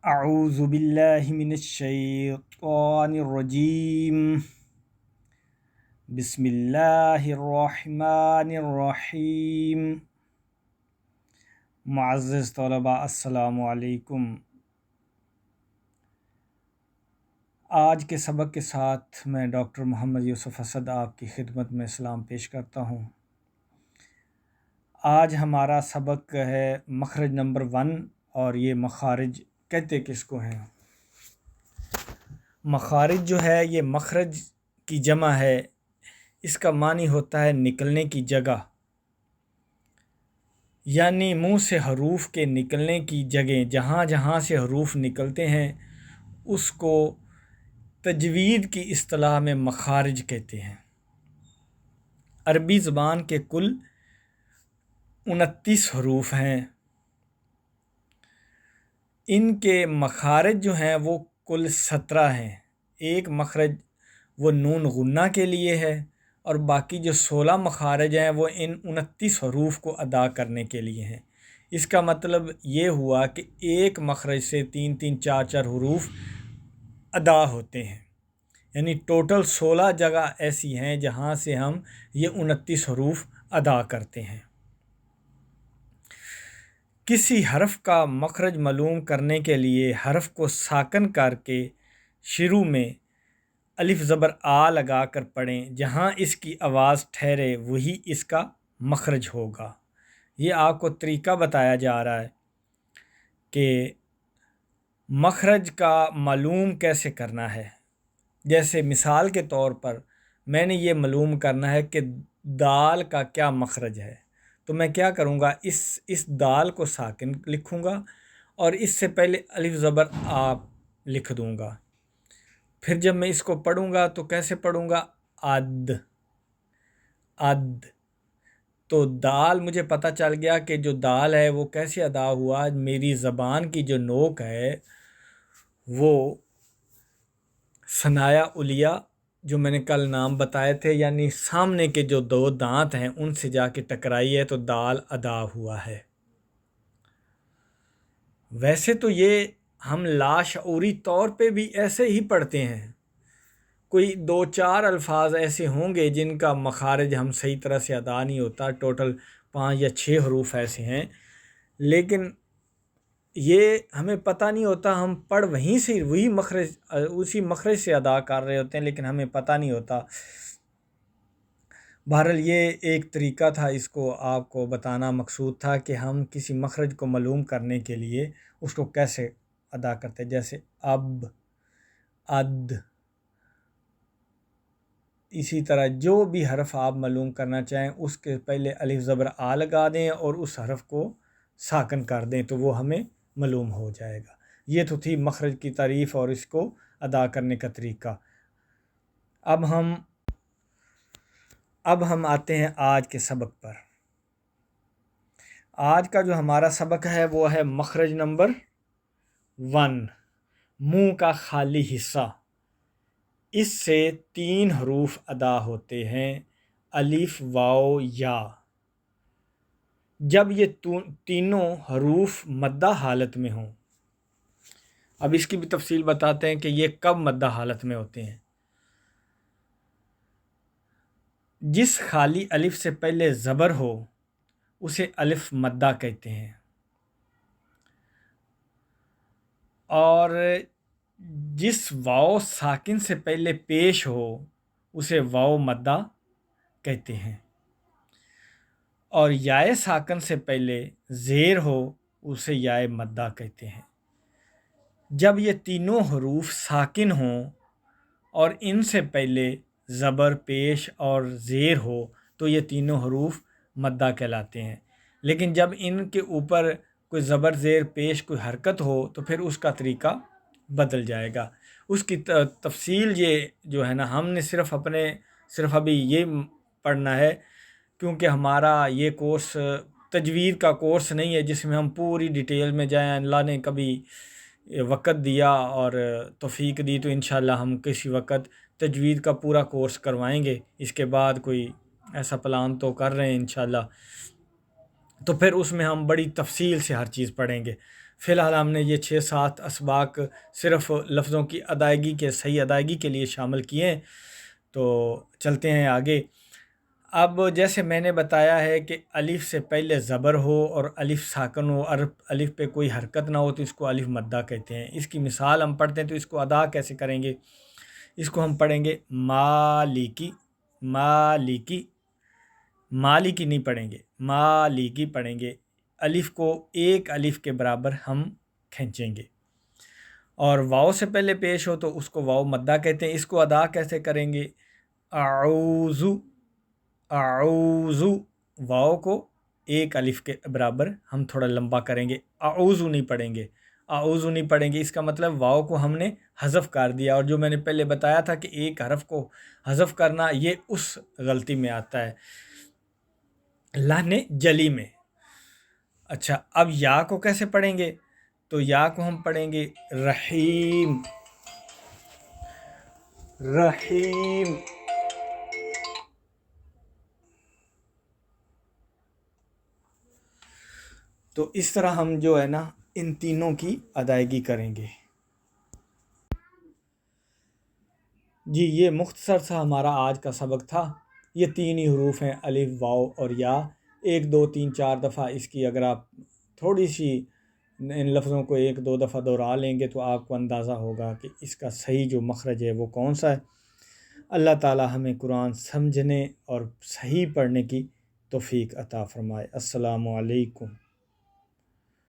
اعوذ باللہ من الشیطان الرجیم بسم اللہ الرحمن الرحیم۔ معزز طلباء السلام علیکم۔ آج کے سبق کے ساتھ میں ڈاکٹر محمد یوسف اسد آپ کی خدمت میں سلام پیش کرتا ہوں۔ آج ہمارا سبق ہے مخرج نمبر 1، اور یہ مخارج کہتے کس کو ہیں؟ مخارج جو ہے یہ مخرج کی جمع ہے، اس کا معنی ہوتا ہے نکلنے کی جگہ، یعنی منہ سے حروف کے نکلنے کی جگہ، جہاں جہاں سے حروف نکلتے ہیں اس کو تجوید کی اصطلاح میں مخارج کہتے ہیں۔ عربی زبان کے کل 29 حروف ہیں، ان کے مخارج جو ہیں وہ کل 17 ہیں۔ ایک مخرج وہ نون غنہ کے لیے ہے، اور باقی جو 16 مخارج ہیں وہ ان 29 حروف کو ادا کرنے کے لیے ہیں۔ اس کا مطلب یہ ہوا کہ ایک مخرج سے 3 4 حروف ادا ہوتے ہیں، یعنی ٹوٹل 16 جگہ ایسی ہیں جہاں سے ہم یہ 29 حروف ادا کرتے ہیں۔ کسی حرف کا مخرج معلوم کرنے کے لیے حرف کو ساکن کر کے شروع میں الف زبر آ لگا کر پڑھیں، جہاں اس کی آواز ٹھہرے وہی اس کا مخرج ہوگا۔ یہ آپ کو طریقہ بتایا جا رہا ہے کہ مخرج کا معلوم کیسے کرنا ہے۔ جیسے مثال کے طور پر میں نے یہ معلوم کرنا ہے کہ دال کا کیا مخرج ہے، تو میں کیا کروں گا، اس دال کو ساکن لکھوں گا اور اس سے پہلے الف زبر آ لکھ دوں گا۔ پھر جب میں اس کو پڑھوں گا تو کیسے پڑھوں گا، اد اد۔ تو دال مجھے پتہ چل گیا کہ جو دال ہے وہ کیسے ادا ہوا۔ میری زبان کی جو نوک ہے وہ ثنایا علیہ جو میں نے کل نام بتائے تھے، یعنی سامنے کے جو 2 دانت ہیں ان سے جا کے ٹکرائی ہے، تو دال ادا ہوا ہے۔ ویسے تو یہ ہم لاشعوری طور پہ بھی ایسے ہی پڑھتے ہیں، کوئی 2 4 الفاظ ایسے ہوں گے جن کا مخارج ہم صحیح طرح سے ادا نہیں ہوتا، ٹوٹل 5 یا 6 حروف ایسے ہیں، لیکن یہ ہمیں پتہ نہیں ہوتا، ہم پڑھ وہیں سے اسی مخرج سے ادا کر رہے ہوتے ہیں، لیکن ہمیں پتہ نہیں ہوتا۔ بہرحال یہ ایک طریقہ تھا، اس کو آپ کو بتانا مقصود تھا کہ ہم کسی مخرج کو معلوم کرنے کے لیے اس کو کیسے ادا کرتے ہیں۔ جیسے اب، اد، اسی طرح جو بھی حرف آپ معلوم کرنا چاہیں اس کے پہلے الف زبر آ لگا دیں اور اس حرف کو ساکن کر دیں تو وہ ہمیں معلوم ہو جائے گا۔ یہ تو تھی مخرج کی تعریف اور اس کو ادا کرنے کا طریقہ۔ اب ہم آتے ہیں آج کے سبق پر۔ آج کا جو ہمارا سبق ہے وہ ہے مخرج نمبر 1، منہ کا خالی حصہ۔ اس سے 3 حروف ادا ہوتے ہیں، الف، واو، یا۔ جب یہ تینوں حروف مدہ حالت میں ہوں، اب اس کی بھی تفصیل بتاتے ہیں کہ یہ کب مدہ حالت میں ہوتے ہیں۔ جس خالی الف سے پہلے زبر ہو اسے الف مدہ کہتے ہیں، اور جس واو ساکن سے پہلے پیش ہو اسے واو مدہ کہتے ہیں، اور یائے ساکن سے پہلے زیر ہو اسے یائے مدہ کہتے ہیں۔ جب یہ تینوں حروف ساکن ہوں اور ان سے پہلے زبر پیش اور زیر ہو تو یہ تینوں حروف مدہ کہلاتے ہیں، لیکن جب ان کے اوپر کوئی زبر زیر پیش کوئی حرکت ہو تو پھر اس کا طریقہ بدل جائے گا۔ اس کی تفصیل یہ جو ہے نا، ہم نے صرف ابھی یہ پڑھنا ہے، کیونکہ ہمارا یہ کورس تجوید کا کورس نہیں ہے جس میں ہم پوری ڈیٹیل میں جائیں۔ اللہ نے کبھی وقت دیا اور توفیق دی تو انشاءاللہ ہم کسی وقت تجوید کا پورا کورس کروائیں گے۔ اس کے بعد کوئی ایسا پلان تو کر رہے ہیں انشاءاللہ، تو پھر اس میں ہم بڑی تفصیل سے ہر چیز پڑھیں گے۔ فی الحال ہم نے یہ 6-7 اسباق صرف لفظوں کی ادائیگی کے صحیح ادائیگی کے لیے شامل کیے ہیں، تو چلتے ہیں آگے۔ اب جیسے میں نے بتایا ہے کہ الف سے پہلے زبر ہو اور الف ساکن ہو اور الف پہ کوئی حرکت نہ ہو تو اس کو الف مدہ کہتے ہیں۔ اس کی مثال ہم پڑھتے ہیں تو اس کو ادا کیسے کریں گے؟ اس کو ہم پڑھیں گے مالکی، مالکی، مالکی نہیں پڑھیں گے، مالکی پڑھیں گے۔ الف کو ایک الف کے برابر ہم کھینچیں گے، اور واؤ سے پہلے پیش ہو تو اس کو واؤ مدہ کہتے ہیں۔ اس کو ادا کیسے کریں گے؟ اعوذ، اعوذ، واؤ کو ایک الف کے برابر ہم تھوڑا لمبا کریں گے، اعوذ نہیں پڑھیں گے، اعوذ نہیں پڑھیں گے۔ اس کا مطلب واؤ کو ہم نے حذف کر دیا، اور جو میں نے پہلے بتایا تھا کہ ایک حرف کو حذف کرنا یہ اس غلطی میں آتا ہے، لہن جلی میں۔ اچھا، اب یا کو کیسے پڑھیں گے؟ تو یا کو ہم پڑھیں گے رحیم، رحیم۔ تو اس طرح ہم جو ہے نا ان تینوں کی ادائیگی کریں گے۔ جی، یہ مختصر سا ہمارا آج کا سبق تھا۔ یہ تین ہی حروف ہیں، الف، واؤ اور یا۔ 1 2 3 4 دفعہ اس کی اگر آپ تھوڑی سی ان لفظوں کو 1 2 دفعہ دہرا لیں گے تو آپ کو اندازہ ہوگا کہ اس کا صحیح جو مخرج ہے وہ کون سا ہے۔ اللہ تعالی ہمیں قرآن سمجھنے اور صحیح پڑھنے کی توفیق عطا فرمائے۔ السلام علیکم۔